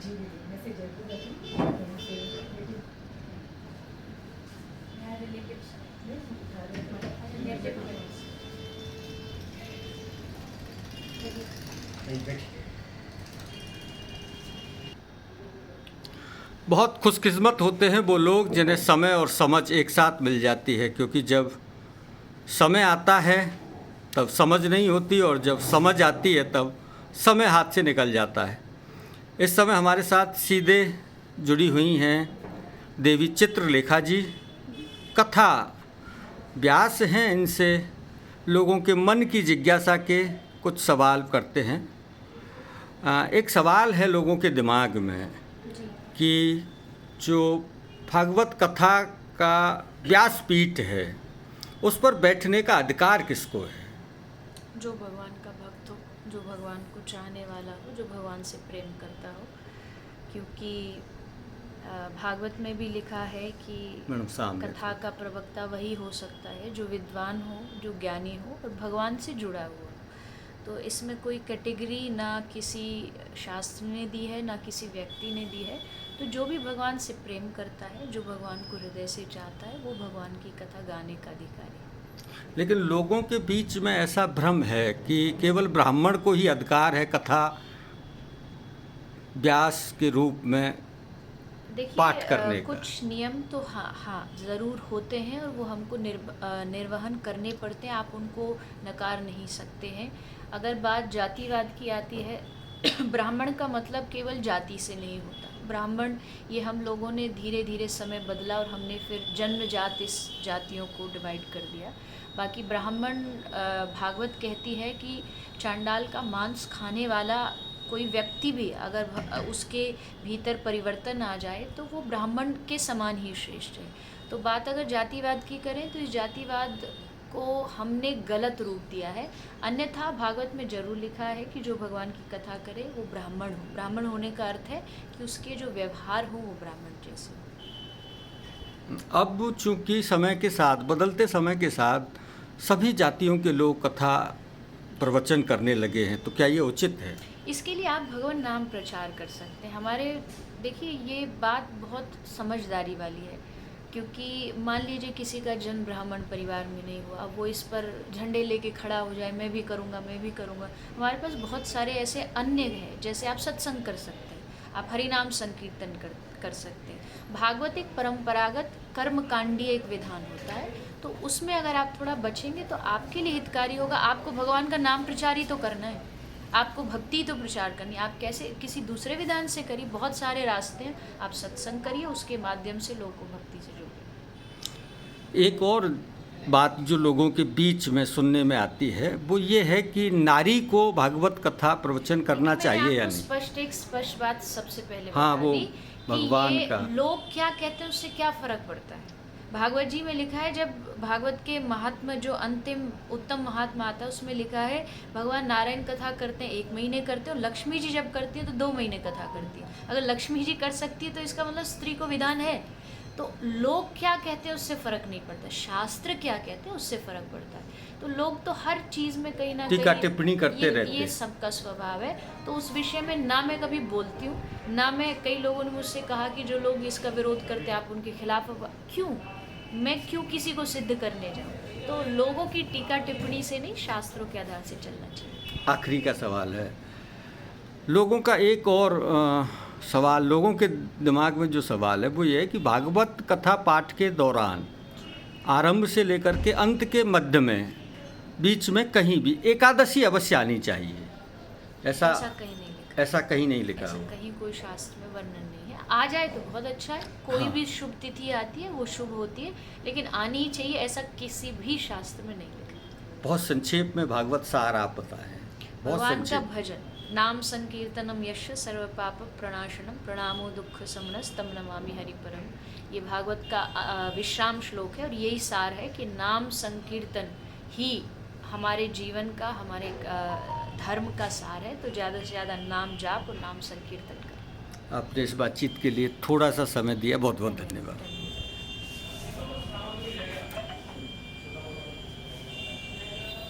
Message यहाँ से बहुत खुशकिस्मत होते हैं वो लोग जिन्हें समय और समझ एक साथ मिल जाती है, क्योंकि जब समय आता है तब समझ नहीं होती और जब समझ आती है तब समय हाथ से निकल जाता है। इस समय हमारे साथ सीधे जुड़ी हुई हैं देवी चित्रलेखा जी, कथा व्यास हैं। इनसे लोगों के मन की जिज्ञासा के कुछ सवाल करते हैं। एक सवाल है लोगों के दिमाग में कि जो भागवत कथा का व्यासपीठ है उस पर बैठने का अधिकार किसको है? जो भगवान का भक्त हो, जो भगवान को चाहने वाला हो, जो भगवान से प्रेम करता हो। क्योंकि भागवत में भी लिखा है कि कथा का प्रवक्ता वही हो सकता है जो विद्वान हो, जो ज्ञानी हो और भगवान से जुड़ा हुआ हो। तो इसमें कोई कैटेगरी ना किसी शास्त्र ने दी है ना किसी व्यक्ति ने दी है। तो जो भी भगवान से प्रेम करता है, जो भगवान को हृदय से चाहता है, वो भगवान की कथा गाने का अधिकारी है। लेकिन लोगों के बीच में ऐसा भ्रम है कि केवल ब्राह्मण को ही अधिकार है कथा व्यास के रूप में पाठ करने का। कुछ नियम तो हाँ ज़रूर होते हैं और वो हमको निर्वहन करने पड़ते हैं। आप उनको नकार नहीं सकते हैं। अगर बात जातिवाद की आती है ब्राह्मण का मतलब केवल जाति से नहीं होता। ब्राह्मण ये हम लोगों ने धीरे धीरे समय बदला और हमने फिर जन्मजात इस जातियों को डिवाइड कर दिया। बाकी ब्राह्मण भागवत कहती है कि चांडाल का मांस खाने वाला कोई व्यक्ति भी अगर उसके भीतर परिवर्तन आ जाए तो वो ब्राह्मण के समान ही श्रेष्ठ है। तो बात अगर जातिवाद की करें तो इस जातिवाद को हमने गलत रूप दिया है। अन्यथा भागवत में जरूर लिखा है कि जो भगवान की कथा करे वो ब्राह्मण हो। ब्राह्मण होने का अर्थ है कि उसके जो व्यवहार हो वो ब्राह्मण जैसे हो। अब चूंकि समय के साथ, बदलते समय के साथ सभी जातियों के लोग कथा प्रवचन करने लगे हैं, तो क्या ये उचित है? इसके लिए आप भगवान नाम प्रचार कर सकते हैं। हमारे देखिए ये बात बहुत समझदारी वाली है। क्योंकि मान लीजिए किसी का जन्म ब्राह्मण परिवार में नहीं हुआ, वो इस पर झंडे लेके खड़ा हो जाए, मैं भी करूँगा, मैं भी करूँगा। हमारे पास बहुत सारे ऐसे अन्य हैं, जैसे आप सत्संग कर सकते हैं, आप हरिनाम संकीर्तन कर सकते हैं। भागवत एक परंपरागत कर्मकांडीय एक विधान होता है, तो उसमें अगर आप थोड़ा बचेंगे तो आपके लिए हितकारी होगा। आपको भगवान का नाम प्रचार ही तो करना है, आपको भक्ति तो प्रचार करनी है। आप कैसे किसी दूसरे विधान से करिए, बहुत सारे रास्ते हैं। आप सत्संग करिए, उसके माध्यम से लोगों को भक्ति से जोड़िए। एक और बात जो लोगों के बीच में सुनने में आती है वो ये है कि नारी को भागवत कथा प्रवचन करना चाहिए या नहीं? एक स्पष्ट बात सबसे पहले हाँ, वो भगवान का लोग क्या कहते हैं उससे क्या फर्क पड़ता है। भागवत जी में लिखा है, जब भागवत के महात्मा जो अंतिम उत्तम महात्मा आता है उसमें लिखा है भगवान नारायण कथा करते हैं 1 महीने करते हैं और लक्ष्मी जी जब करती है तो 2 महीने कथा करती है। अगर लक्ष्मी जी कर सकती है तो इसका मतलब स्त्री को विधान है। तो लोग क्या कहते हैं उससे फ़र्क नहीं पड़ता, शास्त्र क्या कहते हैं उससे फ़र्क पड़ता है। तो लोग तो हर चीज़ में कहीं ना टीका कहीं टिप्पणी करते रहते हैं। ये सबका स्वभाव है। तो उस विषय में ना मैं कभी बोलती हूँ, ना मैं, कई लोगों ने मुझसे कहा कि जो लोग इसका विरोध करते हैं आप उनके खिलाफ। क्यों मैं किसी को सिद्ध करने जाऊँ? तो लोगों की टीका टिप्पणी से नहीं, शास्त्रों के आधार से चलना चाहिए। आखिरी का सवाल है, लोगों का एक और सवाल, लोगों के दिमाग में जो सवाल है वो ये है कि भागवत कथा पाठ के दौरान आरंभ से लेकर के अंत के मध्य में बीच में कहीं भी एकादशी अवश्य आनी चाहिए। ऐसा कहीं नहीं लिखा ऐसा कहीं कोई शास्त्र में वर्णन नहीं है। आ जाए तो बहुत अच्छा है। कोई भी शुभ तिथि आती है वो शुभ होती है, लेकिन आनी ही चाहिए, ऐसा किसी भी शास्त्र में नहीं लिखा। बहुत संक्षेप में भागवत सार आप बताएं। भगवान का भजन, नाम संकीर्तनम यश सर्व पाप प्रणाशनम प्रणामो दुख समनस तम नमामि हरिपरम। ये भागवत का विश्राम श्लोक है और यही सार है कि नाम संकीर्तन ही हमारे जीवन का, हमारे धर्म का सार है। तो ज़्यादा से ज़्यादा नाम जाप और नाम संकीर्तन करें। आपने इस बातचीत के लिए थोड़ा सा समय दिया, बहुत बहुत धन्यवाद।